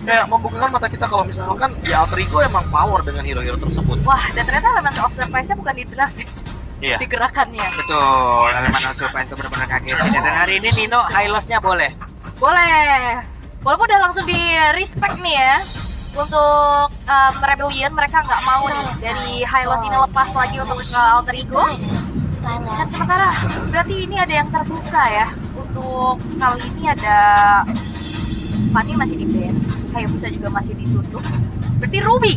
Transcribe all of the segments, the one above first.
kayak membukakan mata kita kalau misalkan ya Alter Ego emang power dengan hero-hero tersebut. Wah, dan ternyata elemen of surprise-nya bukan di draft, Iya. di gerakannya. Betul, elemen surprise itu benar-benar kaget. Dan hari ini Nino high loss-nya boleh. Boleh. Walaupun udah langsung di respect nih ya. Untuk Rebellion mereka nggak mau nih dari high loss ini lepas lagi untuk Alter Ego. Dan sementara berarti ini ada yang terbuka ya. Untuk kali ini ada Fanny masih di ban, Hayabusa juga masih ditutup. Berarti Ruby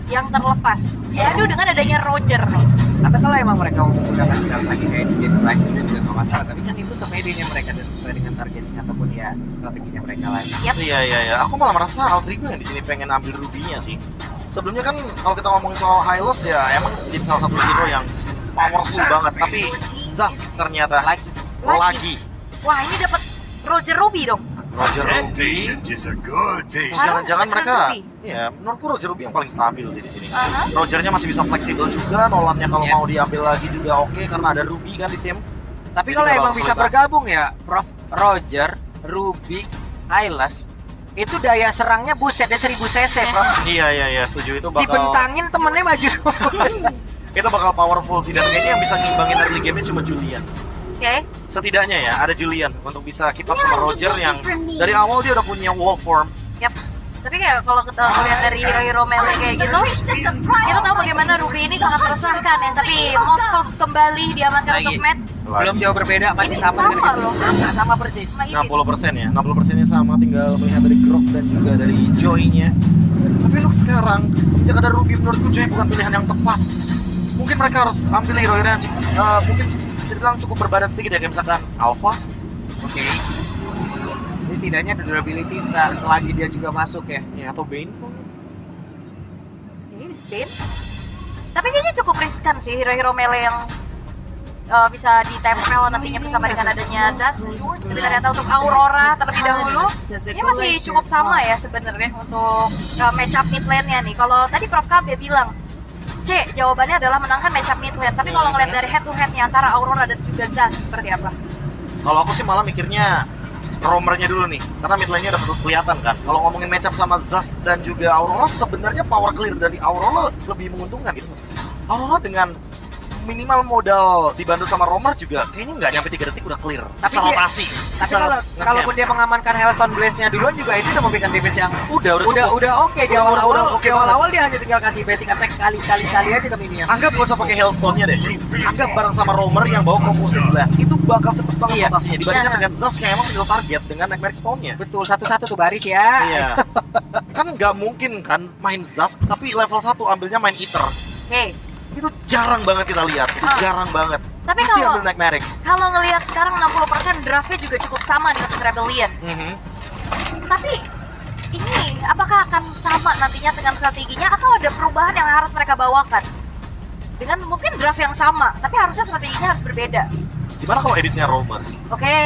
yang terlepas. Diadu dengan adanya Roger nih. Atau kalau emang mereka mau menggunakan jas lagi kayak di game selanjutnya juga nggak masalah. Tapi kan itu sepedenya mereka dan sesuai dengan targetnya ataupun ya strateginya mereka lagi. Yap. Iya. Aku malah merasa Alter Ego yang di sini pengen ambil Ruby-nya sih. Sebelumnya kan kalau kita ngomongin soal high loss ya emang jadi salah satu hero yang powerful banget. Tapi Zask ternyata lagi. Wah, ini dapat Roger Ruby dong. Roger That Ruby. patient is a good Terus patient. jangan-jangan Sekarang mereka, Ruby. ya menurutku Roger Ruby yang paling stabil sih di sini. Aha. Rogernya masih bisa fleksibel juga, Nolannya kalau Iya. mau diambil lagi juga oke karena ada Ruby kan di tim. Tapi Jadi kalau nggak emang bakal bisa sulit bergabung ya, Prof Roger, Ruby, Hylas, itu daya serangnya buset ya 1000 cc, Prof. Iya, setuju itu bakal Dibentangin temennya maju semua. itu bakal powerful sih dan kayaknya yang bisa ngimbangin early game-nya cuma Julian. Oke. Setidaknya ya ada Julian untuk bisa keep up sama Roger yang dari awal dia udah punya wall form. Yap. Tapi kayak kalau kita lihat dari hero-hero melee kayak gitu, kita tahu bagaimana Ruby ini sangat meresahkan ya. Tapi Moskov kembali diamankan Lagi. untuk Matt. Belum jauh berbeda, masih Ini sama sama dengan loh. sama persis. Sama ini. 60% ya, 60%-nya sama, tinggal melihat dari Grok dan juga dari Joy-nya. Tapi look sekarang, semenjak ada Ruby menurutku Joy bukan pilihan yang tepat. Mungkin mereka harus ambil hero-hero yang mungkin bisa dibilang cukup berbadan sedikit ya, kayak misalkan Alpha. Oke. Ini setidaknya ada durability selagi dia juga masuk ya. Ya, atau Bane. Ini Bane. Tapi kayaknya cukup riskan sih hero-hero melee yang bisa ditempel nantinya bersama dengan adanya Zas. Tapi ternyata untuk Aurora terlebih dahulu, ini masih cukup sama ya sebenarnya untuk match up mid lane-nya nih. Kalau tadi Prof KB bilang C, jawabannya adalah menangkan match up mid lane. Tapi kalau ngeliat dari head to head-nya antara Aurora dan juga Zas, seperti apa? Kalau aku sih malah mikirnya roamernya dulu nih, karena mid lane-nya udah kelihatan kan. Kalau ngomongin matchup sama Zast dan juga Aurora, sebenarnya power clear dari Aurora lebih menguntungkan gitu. Aurora dengan minimal modal dibantu sama roamer juga kayaknya nggak nyampe 3 detik udah clear. Tapi Bisa dia- rotasi. Tapi bisa kalaupun dia mengamankan Hellstone Blaze-nya duluan juga itu udah memberikan damage yang udah cukup. udah oke di Udah awal-awal. oke Di banget. awal-awal dia hanya tinggal kasih basic attack sekali aja ke minion. Anggap gak usah pakai Hellstone-nya deh. Anggap bareng sama roamer yang bawa Composite Blast. Itu bakal cepet banget Iya. rotasinya dibandingkan Iya. dengan Zast yang emang single target dengan nightmare spawn-nya. Betul, satu-satu tuh baris ya. Iya. Kan nggak mungkin kan main Zast tapi level 1 ambilnya main Ether. Oke. Itu jarang banget kita lihat. Itu jarang banget. Tapi Pasti kalau- ambil Nightmare. Kalau ngelihat sekarang 60% draftnya juga cukup sama nih untuk Rebellion. Tapi ini apakah akan sama nantinya dengan strateginya atau ada perubahan yang harus mereka bawakan? Dengan mungkin draft yang sama, tapi harusnya strateginya harus berbeda. Gimana kalau editnya roamer? Oke,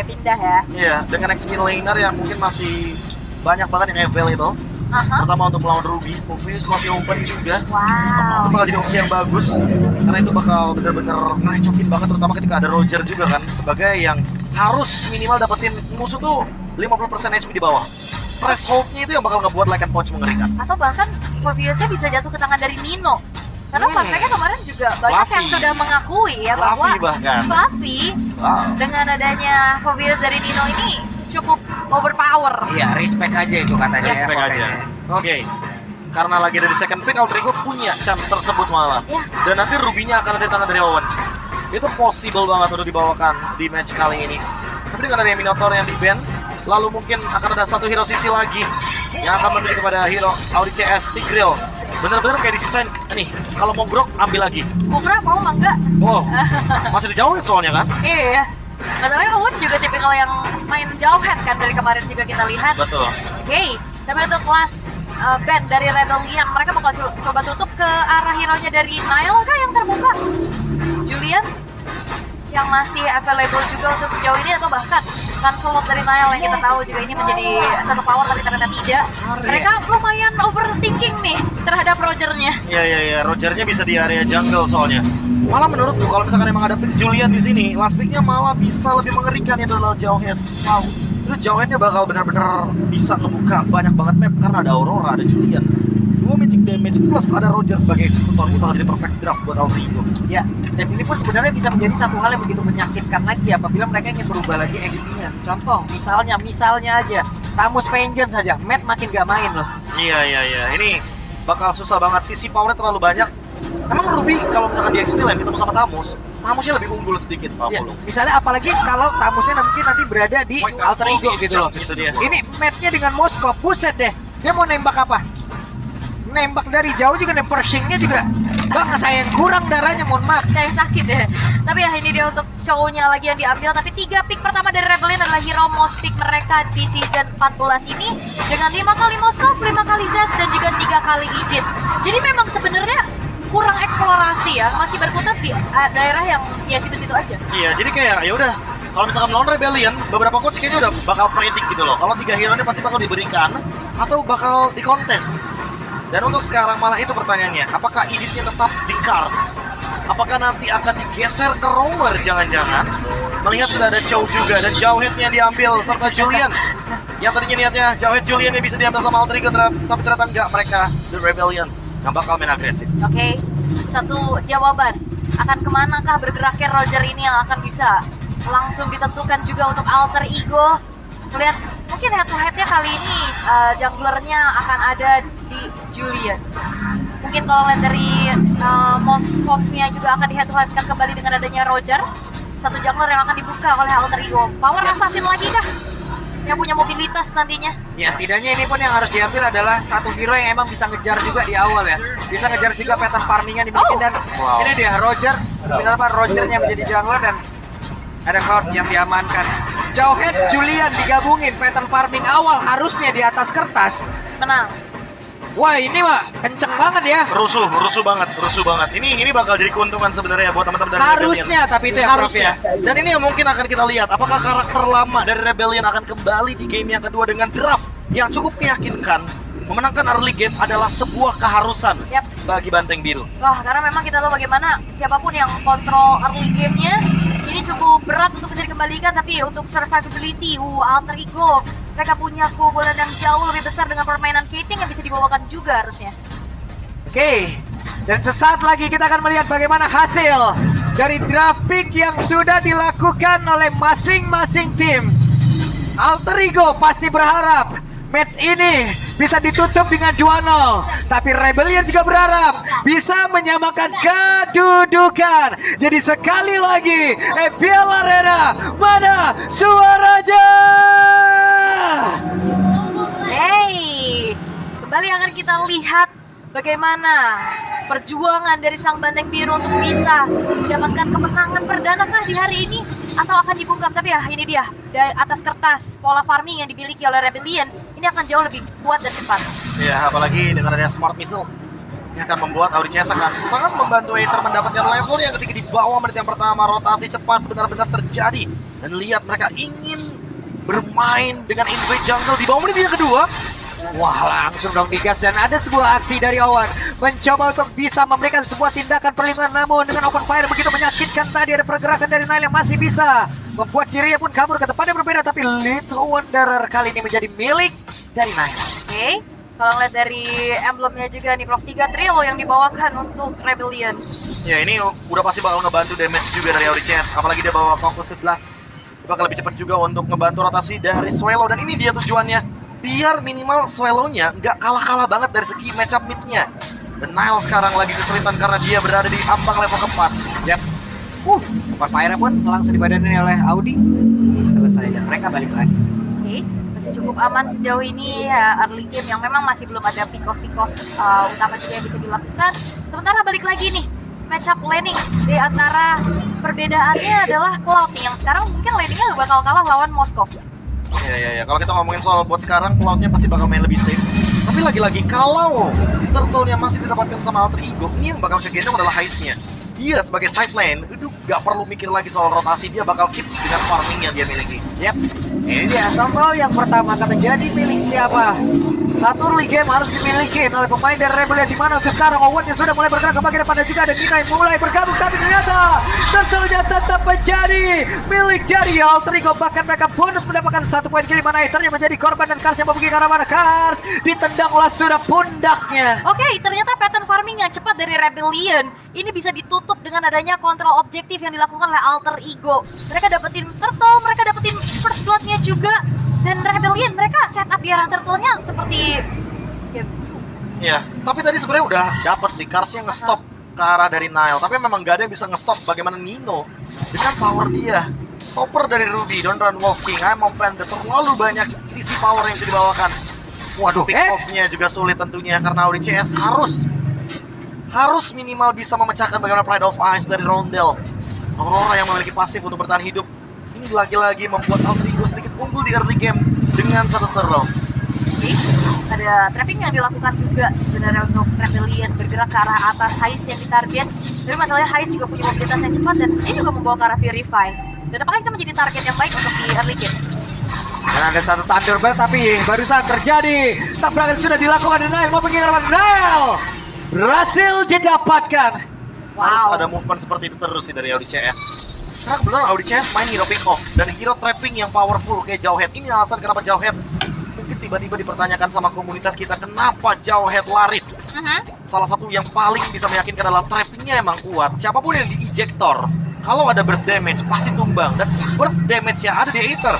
pindah ya. Iya, dengan X-Min laner yang mungkin masih banyak banget yang evel itu. Aha. Terutama untuk melawan Ruby, Movies masih open juga. Wow. Itu bakal jadi opsi yang bagus karena itu bakal bener-bener ngerecokin banget terutama ketika ada Roger juga kan sebagai yang harus minimal dapetin musuh tuh 50% HP di bawah. Threshold-nya itu yang bakal ngebuat Like and Punch mengerikan. Atau bahkan Mobiusnya bisa jatuh ke tangan dari Nino. Karena faktanya kemarin juga banyak yang Fluffy. sudah mengakui ya bahwa Fluffy bahkan. Fluffy Wow. dengan adanya Mobius dari Nino ini cukup overpower. Iya, respect aja itu katanya ya. Respect aja. pokoknya. Oke. Karena lagi ada di second pick, Alter Ego punya chance tersebut malah. Ya. Dan nanti Ruby-nya akan ada di tangan dari Owen. Itu possible banget untuk dibawakan di match kali ini. Tapi dengan ada Minotaur yang di-ban, lalu mungkin akan ada satu hero sisi lagi yang akan menuju kepada hero Audi CS, Tigreal. Bener-bener kayak disisain, nih kalau mau grok ambil lagi. Kukra mau mah enggak? Wow, masih dijauhin soalnya kan? Iya. Masalahnya Owen juga tipikal yang main jauh hand kan dari kemarin juga kita lihat. Betul. Oke, tapi untuk kelas band dari Rebellion mereka bakal coba tutup ke arah hero-nya dari Nile kah yang terbuka? Julian yang masih available juga untuk sejauh ini atau bahkan Lancelot dari Nile yang kita tahu juga ini menjadi satu power tapi ternyata tidak. Mereka lumayan overthinking nih terhadap Roger-nya. Iya. Rogernya bisa di area jungle soalnya. Malah menurutku kalau misalkan emang ada pick Julian di sini, last picknya malah bisa lebih mengerikan itu adalah jauh head. Wow. Itu Jawheadnya bakal benar-benar bisa ngebuka banyak banget map karena ada Aurora, ada Julian. 2 magic damage plus ada Roger sebagai eksekutor, itu bakal jadi perfect draft buat Alter Ego. Ya, dan ini pun sebenarnya bisa menjadi satu hal yang begitu menyakitkan lagi apabila mereka ingin berubah lagi XP-nya. Contoh, misalnya aja, Tamus Vengeance saja, Matt makin gak main loh. Iya. Ini bakal susah banget, sisi powernya terlalu banyak. Emang Ruby kalau misalkan di XP Lane ketemu sama Tamusnya lebih unggul sedikit, Pak Ya, Polo. misalnya apalagi kalau Tamusnya mungkin nanti berada di Alter Ego gitu loh. Itu dia. Ini Matt-nya dengan Moskov, buset deh. Dia mau nembak apa? Nembak dari jauh juga, dan Pershing-nya juga gak ngesayang kurang darahnya, mohon maaf. Saya sakit ya. Tapi ya ini dia untuk cowoknya lagi yang diambil. Tapi 3 pick pertama dari Rebellion adalah hero most pick mereka di season 14 ini. Dengan 5 kali Moskov, 5 kali Zest, dan juga 3 kali Ijin. Jadi memang sebenarnya kurang eksplorasi ya. Masih berkutat di daerah yang ya situ-situ aja. Iya, jadi kayak ya udah. Kalau misalkan melawan Rebellion, beberapa coach kayaknya udah bakal predict gitu loh. Kalau 3 hero ini pasti bakal diberikan atau bakal dikontes. Dan untuk sekarang malah itu pertanyaannya, apakah Edithnya tetap di Cars? Apakah nanti akan digeser ke Romer jangan-jangan? Melihat sudah ada Chow juga dan Jawheadnya diambil serta Julian. Yang tadinya niatnya Jawhead Julian yang bisa diambil sama Alter Ego, tapi ternyata enggak, mereka The Rebellion yang bakal main agresif. Oke, satu jawaban. Akan kemanakah bergeraknya Roger ini yang akan bisa langsung ditentukan juga untuk Alter Ego? Melihat mungkin head to headnya kali ini junglernya akan ada di Julian. Mungkin kalau lihat dari Moskovnya juga akan di head to headkan kembali dengan adanya Roger. Satu jungler yang akan dibuka oleh Alter Ego. Power assassin lagi kah? Yang punya mobilitas nantinya. Ya setidaknya ini pun yang harus diambil adalah satu hero yang emang bisa ngejar juga di awal ya. Bisa ngejar juga pattern farming yang dimiliki dan ini dia Roger. Rogernya menjadi jungler dan ada Cloud yang diamankan. Jawhead Julian digabungin, pattern farming awal harusnya di atas kertas. Menang. Wah ini mah kenceng banget ya. Rusuh banget. Ini bakal jadi keuntungan sebenarnya buat teman-teman dari Harusnya, Rebellion. tapi itu ya Prof ya. Dan ini yang mungkin akan kita lihat, apakah karakter lama dari Rebellion akan kembali di game yang kedua dengan draft yang cukup meyakinkan. Memenangkan early game adalah sebuah keharusan bagi Banteng Biru. Wah, karena memang kita tahu bagaimana siapapun yang kontrol early game-nya ini cukup berat untuk bisa dikembalikan, tapi untuk survivability, Alter Ego mereka punya kebobolan yang jauh lebih besar dengan permainan Fating yang bisa dibawakan juga harusnya. Oke, dan sesaat lagi kita akan melihat bagaimana hasil dari draft pick yang sudah dilakukan oleh masing-masing tim. Alter Ego pasti berharap match ini bisa ditutup dengan 2-0. Tapi Rebellion juga berharap bisa menyamakan kedudukan. Jadi sekali lagi, EPL Arena, mana suaranya? Hey, kembali akan kita lihat bagaimana perjuangan dari sang Banteng Biru untuk bisa mendapatkan kemenangan perdana kah di hari ini atau akan dibungkam. Tapi ya ini dia, dari atas kertas pola farming yang dimiliki oleh Rebellion ini akan jauh lebih kuat dan cepat. Ya, apalagi dengan adanya Smart Missile yang akan membuat Auric akan sangat membantu Aether mendapatkan level yang ketika di bawah menit yang pertama. Rotasi cepat benar-benar terjadi dan lihat mereka ingin bermain dengan invade jungle di bawah menit yang kedua. Wah, langsung dong digas dan ada sebuah aksi dari Owen mencoba untuk bisa memberikan sebuah tindakan perlindungan, namun dengan open fire begitu menyakitkan. Tadi ada pergerakan dari Nile yang masih bisa membuat dirinya pun kabur ke tempat yang berbeda, tapi Little Wanderer kali ini menjadi milik dari Nile. Oke, kalau ngeliat dari emblemnya juga nih Prof, 3 trio yang dibawakan untuk Rebellion. Ya, ini udah pasti bakal ngebantu damage juga dari Auric, apalagi dia bawa Focus 11. Bakal lebih cepat juga untuk ngebantu rotasi dari Swallow, dan ini dia tujuannya, biar minimal Swallow-nya nggak kalah-kalah banget dari segi matchup mid-nya. Dan Nile sekarang lagi kesulitan karena dia berada di ambang level keempat. Yap. Open fire pun langsung dibadani oleh Audi. Selesai dan mereka balik lagi. Oke, masih cukup aman sejauh ini ya, early game yang memang masih belum ada pick-off utama juga yang bisa dilakukan. Sementara balik lagi nih, matchup laning di antara perbedaannya adalah Cloud nih, yang sekarang mungkin laningnya bakal kalah lawan Moskov. Ya. Kalau kita ngomongin soal buat sekarang, Cloud-nya pasti bakal main lebih safe. Tapi lagi-lagi, kalau Turtle-nya masih ditempatkan sama Alter Ego, ini yang bakal kegendong adalah Heist-nya. Dia sebagai side lane, itu gak perlu mikir lagi soal rotasi, dia bakal keep dengan farming yang dia miliki. Yap. Ini dia, Turtle yang pertama akan menjadi milik siapa? Satu early game harus dimiliki oleh pemain dari Rebellion, di mana untuk sekarang Owen yang sudah mulai bergerak ke bagian depan dan juga ada Nina yang mulai bergabung, tapi ternyata Turtle-nya tetap menjadi milik dari Alter Ego. Bahkan mereka bonus mendapatkan 1 poin kill, mana Ether yang menjadi korban dan Kars yang pergi ke arah mana. Kars ditendanglah sudah pundaknya. Oke, ternyata pattern farming yang cepat dari Rebellion ini bisa ditutup dengan adanya kontrol objektif yang dilakukan oleh Alter Ego. Mereka dapetin Turtle, mereka dapetin first blood-nya juga. Dan Rebellion mereka setup di arah Turtle-nya seperti Iya, tapi tadi sebenarnya udah dapat sih Kars yang nge-stop ke arah dari Nile. Tapi memang gak ada yang bisa nge-stop bagaimana Nino dengan power dia. Stopper dari Ruby, Don't Run Wolf King, I'm offended. Terlalu banyak sisi power yang bisa dibawakan. Waduh, pick off-nya juga sulit tentunya karena ODCS harus minimal bisa memecahkan bagaimana Pride of Ice dari Rondel. Aurora yang memiliki pasif untuk bertahan hidup. Ini lagi-lagi membuat Alter Ego sedikit unggul di early game dengan 1 serang. Oke, ada trapping yang dilakukan juga sebenarnya untuk Rebellion bergerak ke arah atas Hais yang ditarget. Tapi masalahnya Hais juga punya mobilitas yang cepat dan dia juga membawa ke arah Purify. Dan apakah kita menjadi target yang baik untuk di early game? Dan ada satu Thunderbird tapi barusan terjadi. Tabrakan sudah dilakukan dan Nile mau pergi ke arah Nile. Berhasil didapatkan. Harus ada movement seperti itu terus sih dari ODCS. Karena kebetulan ODCS main hero pick off dan hero trapping yang powerful kayak Jauhead. Ini alasan kenapa Jauhead mungkin tiba-tiba dipertanyakan sama komunitas kita kenapa Jauhead laris. Salah satu yang paling bisa meyakinkan adalah trappingnya emang kuat. Siapapun yang di ejector, kalau ada burst damage pasti tumbang dan burst damage-nya ada di Aether.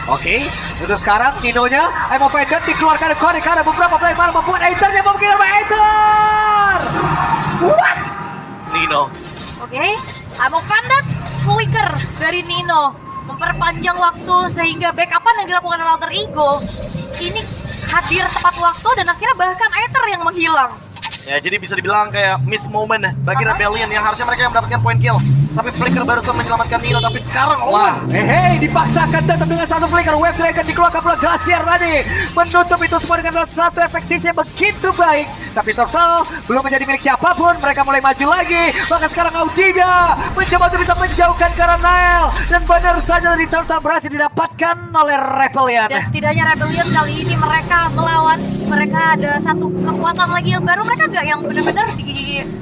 Oke, untuk sekarang Nino-nya Emo Pendant dikeluarkan dari karena beberapa play malah membuat Aether-nya mau pergi ke arah Aether. What? Nino. Oke, Amok Pendant quicker dari Nino memperpanjang waktu sehingga backupan yang dilakukan oleh Alter Ego ini hadir tepat waktu dan akhirnya bahkan Aether yang menghilang. Ya, jadi bisa dibilang kayak miss moment bagi Rebellion yang harusnya mereka yang mendapatkan point kill. Tapi Flicker barusan menyelamatkan Nino, tapi sekarang Wah, dipaksakan tetap dengan satu Flicker. Wave Dragon dikeluarkan pula Glacier tadi menutup itu semua dengan satu efek sisi yang begitu baik. Tapi Turtle belum menjadi milik siapapun. Mereka mulai maju lagi. Bahkan sekarang Audija mencoba untuk bisa menjauhkan ke arah Nile. Dan benar saja dari Turtle berhasil didapatkan oleh Rebellion. Dan setidaknya Rebellion kali ini mereka melawan. Mereka ada satu kekuatan lagi yang baru. Mereka gak yang benar-benar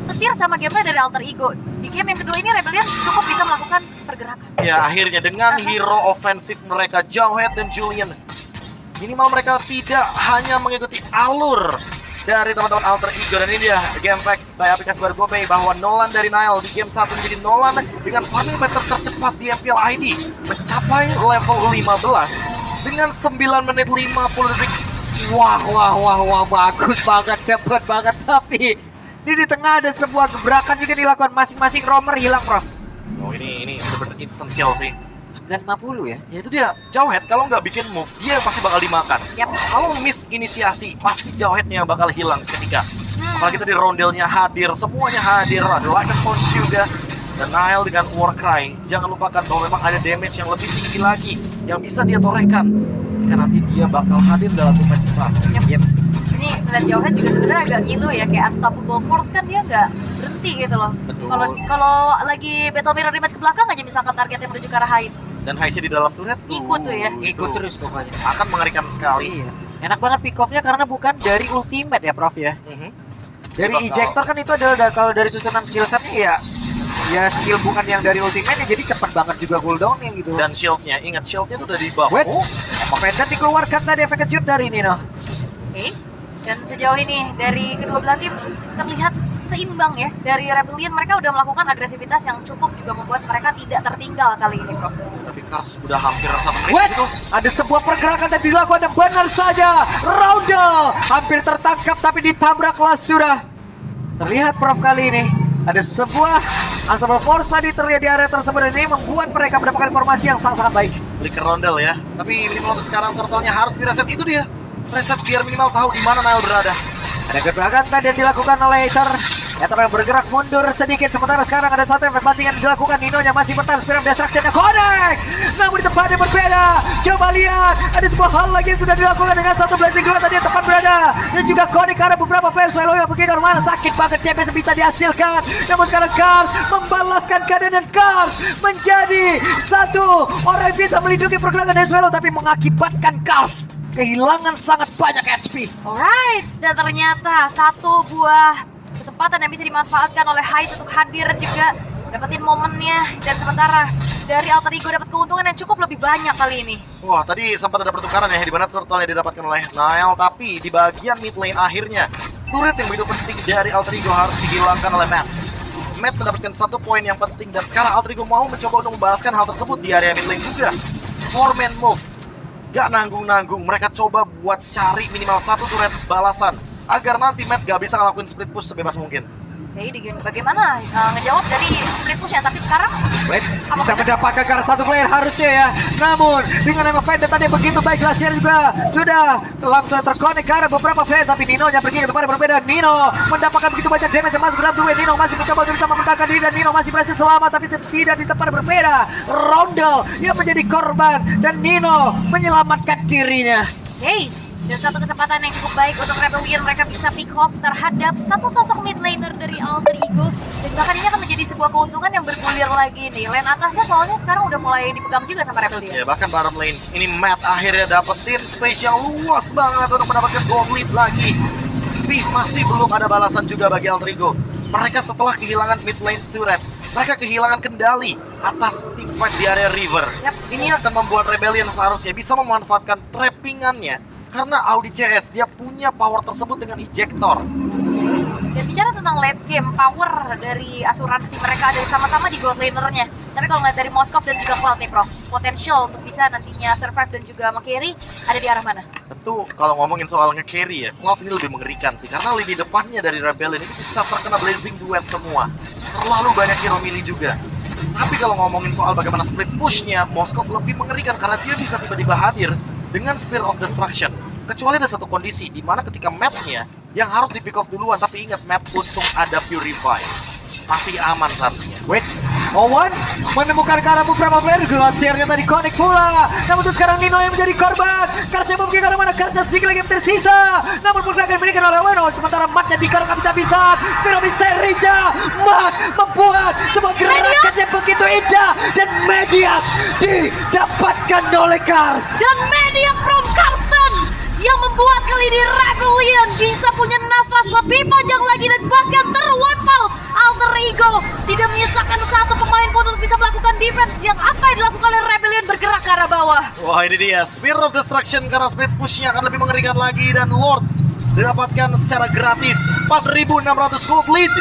setir sama gameplay dari Alter Ego. Di game yang kedua ini Rebellion cukup bisa melakukan pergerakan. Ya, akhirnya dengan hero ofensif mereka, Jauhead dan Julian, minimal mereka tidak hanya mengikuti alur dari teman-teman Alter Ego. Dan ini dia game fact by aplikasi baru GoPay bahwa Nolan dari Nile di game 1 menjadi Nolan dengan farming meter tercepat di MPL ID mencapai level 15 dengan 9 menit 50 detik. Wah, bagus banget, cepet banget. Tapi ini di tengah ada sebuah gebrakan juga dilakukan masing-masing roamer hilang, Prof. Oh, ini bener-bener instant kill sih. 950 ya? Ya itu dia, Jauhead kalau nggak bikin move, dia yang pasti bakal dimakan. Yap. Kalau miss inisiasi, pasti Jauheadnya yang bakal hilang seketika. Apalagi tadi Rondelnya hadir, semuanya hadir, ada Like a Punch juga. Dan Nile dengan Warcry, jangan lupakan bahwa memang ada damage yang lebih tinggi lagi yang bisa dia torehkan ketika nanti dia bakal hadir dalam movement besar. Yep. Ini ngeliat Jauhead juga sebenarnya agak gitu ya, kayak unstoppable force kan dia nggak berhenti gitu loh. Betul. Kalau lagi battle mirror rematch ke belakang aja misalkan targetnya menuju ke arah Hais. Dan Haisnya di dalam turret Ngikut tuh ya. Ngikut terus pokoknya. akan mengerikan sekali. Iya. Enak banget pick off-nya karena bukan dari ultimate ya, Prof ya. Dari Bakal- ejector kan itu adalah kalau dari susunan skill setnya ya skill bukan yang dari ultimate ya, jadi cepat banget juga cooldown-nya gitu. Dan shieldnya, ingat shieldnya tuh udah di bawah. Wedge, Pendant dikeluarkan tadi efek kejut dari Nino. Oke. Dan sejauh ini dari kedua belah tim terlihat seimbang ya. Dari Rebellion mereka udah melakukan agresivitas yang cukup juga membuat mereka tidak tertinggal kali ini, Bro. Tapi Kars udah hampir 1 menit Wedge, itu. ada sebuah pergerakan yang dilakukan dan benar saja Roundel hampir tertangkap tapi ditabraklah sudah. Terlihat Prof kali ini ada sebuah Unstoppable Force tadi terlihat di area tersebut dan ini membuat mereka mendapatkan informasi yang sangat-sangat baik. Flicker Rondel ya. Tapi minimal untuk sekarang turtle-nya harus direset. Itu dia. Reset biar minimal tahu di mana Nile berada. Ada gebrakan tadi yang dilakukan oleh Aether. Aether yang bergerak mundur sedikit sementara sekarang ada satu efek banting yang dilakukan. Nino-nya masih bertahan, Spirit of Destruction-nya connect. Namun di tempat yang berbeda. Coba lihat, ada sebuah hal lagi yang sudah dilakukan dengan satu blessing dua tadi yang tepat berada dan juga connect karena beberapa player Swallow yang begitu mana sakit banget DPS bisa dihasilkan. Namun sekarang Cars membalaskan keadaan dan Cars menjadi satu orang yang bisa melindungi pergerakan dari Swallow, tapi mengakibatkan Cars kehilangan sangat banyak HP. Alright, dan ternyata satu buah kesempatan yang bisa dimanfaatkan oleh Hais untuk hadir juga dapetin momennya, dan sementara dari Alter Ego dapat keuntungan yang cukup lebih banyak kali ini. Wah, tadi sempat ada pertukaran ya, di mana turtle yang didapatkan oleh Nile, tapi di bagian mid lane akhirnya turret yang begitu penting dari Alter Ego harus dihilangkan oleh Matt. Matt mendapatkan 1 poin yang penting, dan sekarang Alter Ego mau mencoba untuk membalaskan hal tersebut di area mid lane juga. 4-man move, gak nanggung-nanggung, mereka coba buat cari minimal 1 turret balasan agar nanti Matt gak bisa ngelakuin split push sebebas mungkin. Oke, bagaimana ngejawab dari split push-nya, tapi sekarang Blade bisa mendapatkan karena satu player harusnya ya. Namun dengan nama Fender tadi begitu baik, Glacier juga sudah langsung terkonek karena beberapa player, tapi Nino yang pergi ke tempat yang berbeda. Nino mendapatkan begitu banyak damage yang masuk ke dalam tubuh. Nino masih mencoba untuk bisa mempertahankan diri, dan Nino masih berhasil selamat, tapi tidak di tempat yang berbeda. Roundel yang menjadi korban dan Nino menyelamatkan dirinya. Hey, dan satu kesempatan yang cukup baik untuk Rebellion, mereka bisa pick off terhadap satu sosok mid laner dari Alter Ego, dan bahkan ini akan menjadi sebuah keuntungan yang bergulir lagi nih. Lane atasnya soalnya sekarang udah mulai dipegang juga sama Rebellion. Ya, bahkan bottom lane ini Matt akhirnya dapetin space yang luas banget untuk mendapatkan gold lead lagi. Tapi masih belum ada balasan juga bagi Alter Ego. Mereka setelah kehilangan mid lane turret, mereka kehilangan kendali atas team fight di area river. Yap. Ini akan membuat Rebellion seharusnya bisa memanfaatkan trappingannya, karena Audi CS dia punya power tersebut dengan ejector. Dan bicara tentang late game, power dari asuransi mereka ada sama-sama di gold lanernya. Tapi kalau ngeliat dari Moskov dan juga Cloud nih, Prof, potensial untuk bisa nantinya survive dan juga meng-carry ada di arah mana? Tentu kalau ngomongin soal nge-carry ya, Cloud ini lebih mengerikan sih, karena lini depannya dari Rebellion ini bisa terkena blazing duet semua. Terlalu banyak hero melee juga. Tapi kalau ngomongin soal bagaimana split push-nya, Moskov lebih mengerikan karena dia bisa tiba-tiba hadir dengan Spear of Destruction. Kecuali ada satu kondisi di mana ketika Matt-nya yang harus di pick off duluan, tapi ingat Matt untung ada Purify. Masih aman seharusnya. Wait, Owen menemukan ke arah beberapa player, Glaciernya tadi connect pula. Namun itu sekarang Nino yang menjadi korban. Karsnya mungkin karena mana Karsnya sedikit lagi yang tersisa. Namun pergerakan dimiliki oleh Owen. Sementara Matt-nya dikarang habis-habisan. Spiro bisa Rija. Matt membuat sebuah gerakan yang begitu indah. Dan media didapatkan oleh Kars. Dan media from Karsten yang membuat kali ini Rebellion bisa punya nafas lebih panjang lagi dan bahkan terwipe out. Alter Ego tidak menyisakan satu pemain pun untuk bisa melakukan defense yang apa yang dilakukan oleh Rebellion bergerak ke arah bawah. Wah, ini dia Spear of Destruction karena split push-nya akan lebih mengerikan lagi, dan Lord didapatkan secara gratis 4.600 gold lead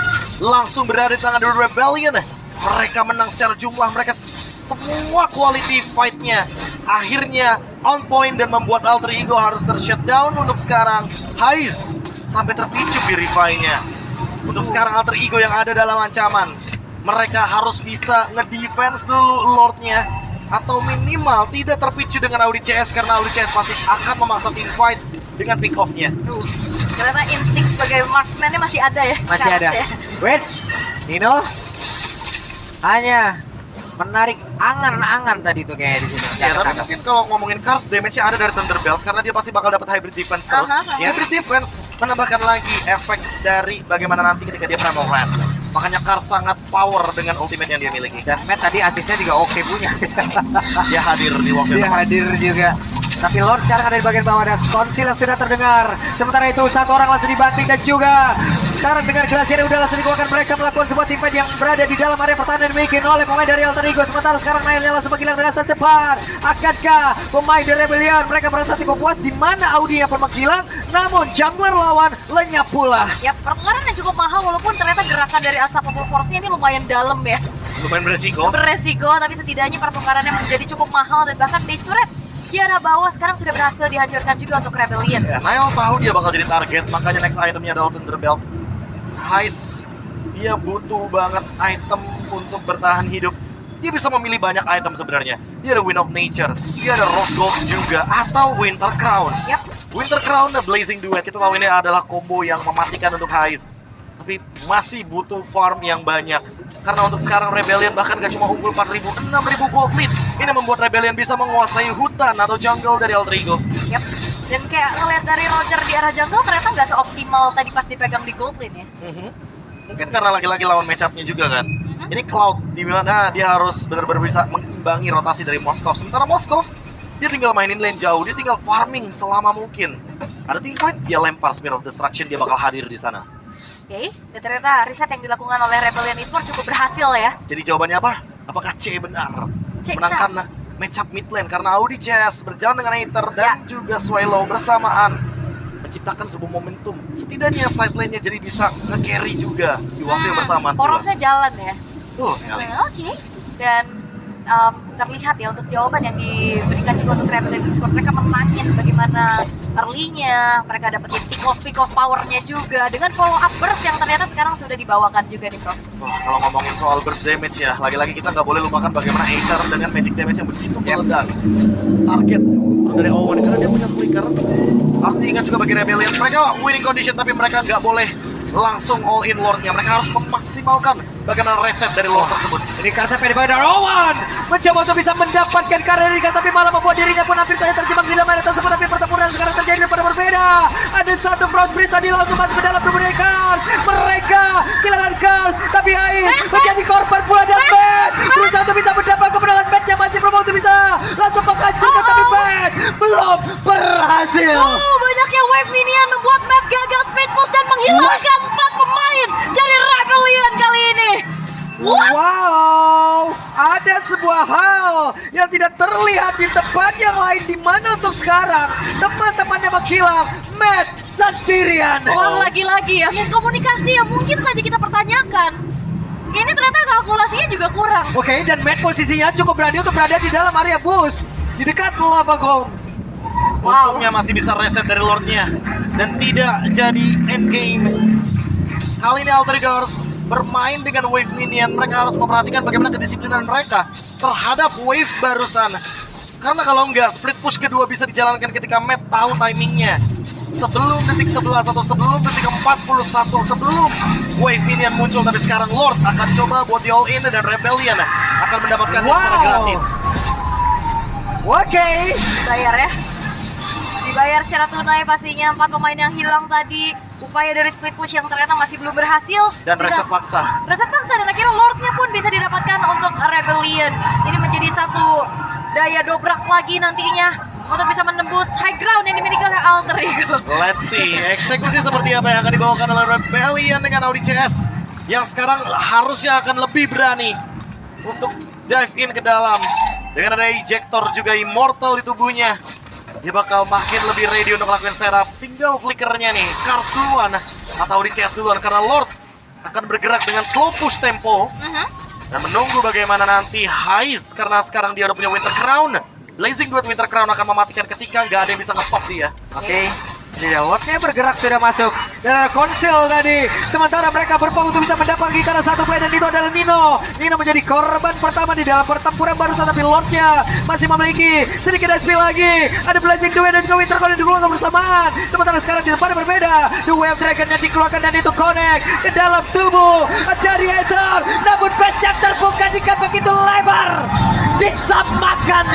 langsung berada di tangan dari Rebellion. Mereka menang secara jumlah, mereka semua quality fight-nya akhirnya on point dan membuat Alter Ego harus ter-shutdown untuk sekarang. Hais sampai terpicu Purify-nya. Untuk sekarang Alter Ego yang ada dalam ancaman. Mereka harus bisa nge-defense dulu Lord-nya, atau minimal tidak terpicu dengan Audi CS, karena Audi CS pasti akan memaksa team fight dengan pick off-nya. Karena insting sebagai marksman-nya masih ada ya. Masih ada. Karsnya. Wait, Nino hanya menarik angan-angan tadi tuh kayak di sini. Ya, tapi mungkin kalau ngomongin Cars, damage-nya ada dari Thunderbelt karena dia pasti bakal dapat hybrid defense terus. Aha. Hybrid defense menambahkan lagi efek dari bagaimana nanti ketika dia Primal Wrath. Makanya Cars sangat power dengan ultimate yang dia miliki. Dan Matt tadi asisnya juga oke punya. Dia hadir di waktu Dia yang tepat. hadir juga. Tapi Lord sekarang ada di bagian bawah dan konsil yang sudah terdengar. Sementara itu satu orang langsung dibanting, dan juga sekarang dengan Glacier udah langsung dikeluarkan. Mereka melakukan sebuah tim fight yang berada di dalam area pertahanan dimiliki oleh pemain dari Alter Ego. Sementara sekarang Nailnya langsung menghilang dengan sangat cepat. Akankah pemain dari Rebellion mereka merasa cukup puas di mana Audi yang menghilang, namun jungler lawan lenyap pula. Ya, pertukaran yang cukup mahal walaupun ternyata gerakan dari Unstoppable Force-nya ini lumayan dalam ya. Lumayan beresiko. Beresiko, tapi setidaknya pertukarannya menjadi cukup mahal, dan bahkan base turret di arah bawah sekarang sudah berhasil dihancurkan juga untuk Rebellion. Ya, Nile tahu dia bakal jadi target, makanya next itemnya adalah Thunderbelt. Hais, dia butuh banget item untuk bertahan hidup. Dia bisa memilih banyak item sebenarnya. Dia ada Wind of Nature, dia ada Rose Gold juga, atau Winter Crown. Yap. Winter Crown dan Blazing Duet, kita tahu ini adalah combo yang mematikan untuk Hais. Tapi masih butuh farm yang banyak. Karena untuk sekarang Rebellion bahkan gak cuma unggul 4.000, 6.000 gold lead. Ini membuat Rebellion bisa menguasai hutan atau jungle dari Alter Ego. Yap. Dan kayak ngeliat dari Roger di arah jungle ternyata nggak seoptimal tadi pas dipegang di gold lane ya. Mungkin karena lagi-lagi lawan match-up-nya juga kan. Ini Cloud di mana dia harus benar-benar bisa mengimbangi rotasi dari Moskov. Sementara Moskov dia tinggal mainin lane jauh, dia tinggal farming selama mungkin. Ada team fight, dia lempar Spear of Destruction, dia bakal hadir di sana. Oke, dan ternyata riset yang dilakukan oleh Rebellion Esports cukup berhasil ya. Jadi jawabannya apa? Apakah C benar? C Menangkan match-up mid lane karena Audi CS berjalan dengan Aether dan juga Swallow bersamaan menciptakan sebuah momentum. Setidaknya side lane-nya jadi bisa nge-carry juga di waktu yang bersamaan. Porosnya jalan ya. Betul sekali. Oke, dan terlihat ya untuk jawaban yang diberikan juga untuk Rebellion Esports. Mereka menangin bagaimana early-nya, mereka dapetin pick off power-nya juga dengan follow up burst yang ternyata sekarang sudah dibawakan juga nih Prof. Kalau ngomongin soal burst damage ya, lagi-lagi kita nggak boleh lupakan bagaimana Aether dengan magic damage yang begitu meledak. Target dari Owen karena dia punya flicker. Harus diingat juga bagi Rebellion, mereka winning condition tapi mereka nggak boleh langsung all in Lord-nya. Mereka harus memaksimalkan bagaimana reset dari Lord tersebut. Ini Karsep yang dibayar dari Owen mencoba untuk bisa mendapatkan karirika tapi malah membuat dirinya pun hampir saja terjebak di dalam area tersebut. Tapi pertempuran sekarang terjadi pada berbeda. Ada satu Frost Breeze tadi langsung masuk ke dalam tubuh dari Kars. Mereka kehilangan Kars tapi Ais menjadi korban pula dan Ben berusaha untuk bisa mendapat kemenangan. Ben yang masih belum untuk bisa langsung menghancurkan tapi Ben belum berhasil. Banyaknya wave minion membuat Matt gagal split push dan menghilangkan 4 pemain dari Rebellion kali ini. Wow, ada sebuah hal yang tidak terlihat di tempat yang lain, di mana untuk sekarang teman-temannya menghilang. Matt sendirian. Lagi-lagi ya miskomunikasi yang mungkin saja kita pertanyakan. Ini ternyata kalkulasinya juga kurang. Oke, dan Matt posisinya cukup berani untuk berada di dalam area bus di dekat lava golem. Untungnya masih bisa reset dari Lord-nya dan tidak jadi endgame. Kali ini Alterigors bermain dengan wave minion. Mereka harus memperhatikan bagaimana kedisiplinan mereka terhadap wave barusan. Karena kalau enggak, split push kedua bisa dijalankan ketika Matt tahu timingnya. Sebelum detik 11 atau sebelum detik 41, sebelum wave minion muncul. Tapi sekarang Lord akan coba buat di all in dan Rebellion akan mendapatkan secara gratis. Oke. Bayar ya. Dibayar secara tunai pastinya 4 pemain yang hilang tadi. Upaya dari split push yang ternyata masih belum berhasil. Dan reset paksa. Reset paksa dan akhirnya Lordnya pun bisa didapatkan untuk Rebellion. Ini menjadi satu daya dobrak lagi nantinya untuk bisa menembus high ground yang dimiliki oleh Alter Ego. Let's see, eksekusi seperti apa yang akan dibawakan oleh Rebellion dengan Audi CS yang sekarang harusnya akan lebih berani untuk dive in ke dalam. Dengan ada ejector juga immortal di tubuhnya, dia bakal makin lebih ready untuk lakukan setup. Tinggal flickernya nih, Kars duluan atau Audi CS duluan karena Lord akan bergerak dengan slow push tempo dan menunggu bagaimana nanti Hais karena sekarang dia udah punya Winter Crown. Blazing Duet Winter Crown akan mematikan ketika nggak ada yang bisa nge-stop dia. Oke. Jadi Lordnya bergerak sudah masuk. Dan ada konsil tadi. Sementara mereka berpeluang untuk bisa mendapat karena satu play dan itu adalah Nino. Nino menjadi korban pertama di dalam pertempuran barusan tapi Lordnya masih memiliki sedikit SP lagi. Ada Blazing Duet dan juga Winter Crown yang dikeluarkan bersamaan. Sementara sekarang di depan berbeda. The Wave Dragon yang dikeluarkan dan itu connect ke dalam tubuh dari Aether. Namun base yang terbuka jika begitu lebar. Disamakan